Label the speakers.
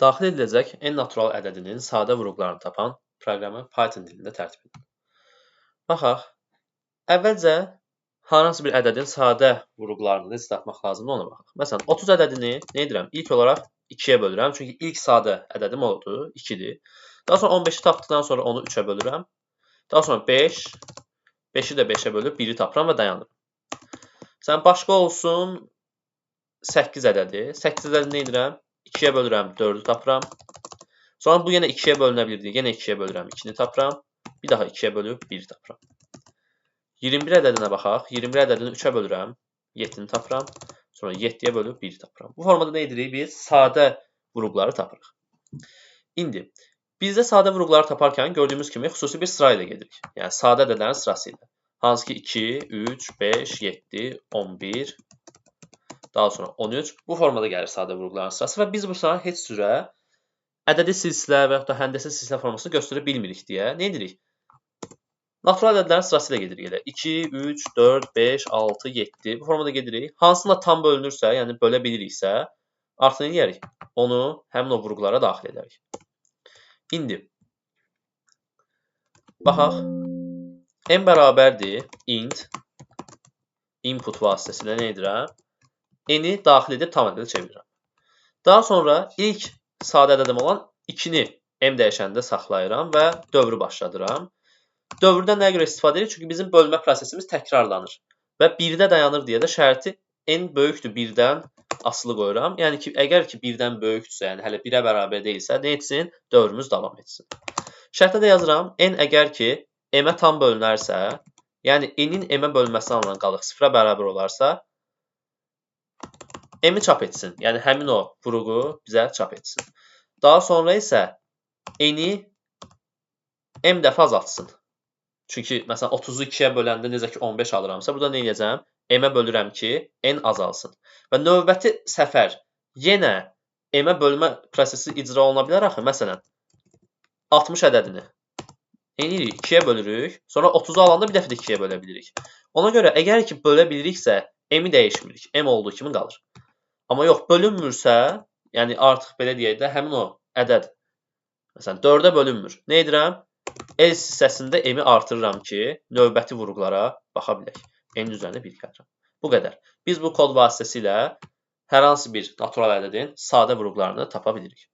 Speaker 1: Daxil ediləcək n natural ədədinin sadə vurğularını tapan proqramı Python dilində tərtib edin. Baxaq, əvvəlcə hansı bir ədədin sadə vurğularını necə tapmaq lazımdır ona baxaq. Məsələn, 30 ədədini nə edirəm? İlk olaraq 2-yə bölürəm, çünki ilk sadə ədədim oldu, 2-dir. Daha sonra 15-i tapdıqdan sonra onu 3-ə bölürəm. Daha sonra 5, 5-i də 5-ə bölüb 1-i tapıram və dayanıram. Sən başqa olsun 8 ədədi. 8 ədədini nə edirəm? 2-yə bölürəm, 4-ü tapıram. Sonra bu yenə 2-yə bölünə bildi. Yenə 2-yə bölürəm, 2-ni tapıram. Bir daha 2-yə bölüb 1-i tapıram. 21 ədədinə baxaq. 21 ədədini 3-ə bölürəm, 7-ni tapıram. Sonra 7-yə bölüb 1-i tapıram. Bu formada nə edirik? Biz sadə vurğuları tapırıq. İndi bizdə sadə vurğuları taparkən gördüyümüz kimi xüsusi bir sıra ilə gedirik. Yəni sadə ədədlərin sırası ilə. Hansı ki 2, 3, 5, 7, 11, daha sonra 13. Bu formada gəlir sadə vurğuların sırası və biz bu sırada heç cürə ədədi silsilə və yaxud da həndəsə silsilə formasını göstərə bilmirik deyə nə edirik? Natural ədədlərin sırası ilə gedirik elə. 2, 3, 4, 5, 6, 7. Bu formada gedirik. Hansına tam bölünürsə, yəni bölə biliriksə, artıq nə edərik? Onu həmin o vurğulara daxil edərik. İndi baxaq. N bərabərdir int input vasitəsilə nə edirəm? N-i daxil edib tam ədədə çevirirəm. Daha sonra ilk sadə ədədim olan 2-ni m dəyişənində saxlayıram və dövrü başladıram. Dövrdən nəyə görə istifadə edirik? Çünki bizim bölmə prosesimiz təkrarlanır. Və 1-də dayanır deyə də şərti n böyükdür 1-dən asılı qoyuram. Yəni ki, əgər ki 1-dən böyükdürsə, yəni hələ 1-ə bərabər deyilsə, nə etsin? Dövrümüz davam etsin. Şərtdə də yazıram, n əgər ki m-ə tam bölünərsə, yəni n-in m-ə bölünməsi alınan qalıq 0-a bərabər olarsa, m-i çap etsin. Yəni həmin o vurğu bizə çap etsin. Daha sonra isə n-i m dəfə azaltsın. Çünki məsələn 30-u 2-yə böləndə necə ki 15 alıramsa, burada nə edəcəm? M-ə bölürəm ki, n azalsın. Və növbəti səfər yenə m-ə bölmə prosesi icra oluna bilər axı. Məsələn, 60 ədədini nə edirik? 2-yə bölürük. Sonra 30-u alanda bir dəfə də 2-yə bölə bilirik. Ona görə əgər ki bölə biliriksə, m-i dəyişmirik. M olduğu kimi qalır. Amma yox, bölünmürsə, yəni artıq belə deyək də, həmin o ədəd, məsələn, 4-ə bölünmür. Nə edirəm? Else hissəsində m-i artırıram ki, növbəti vurğulara baxa bilək. N üzərində 1 gəlirəm. Bu qədər. Biz bu kod vasitəsilə hər hansı bir natural ədədin sadə vurğularını tapa bilirik.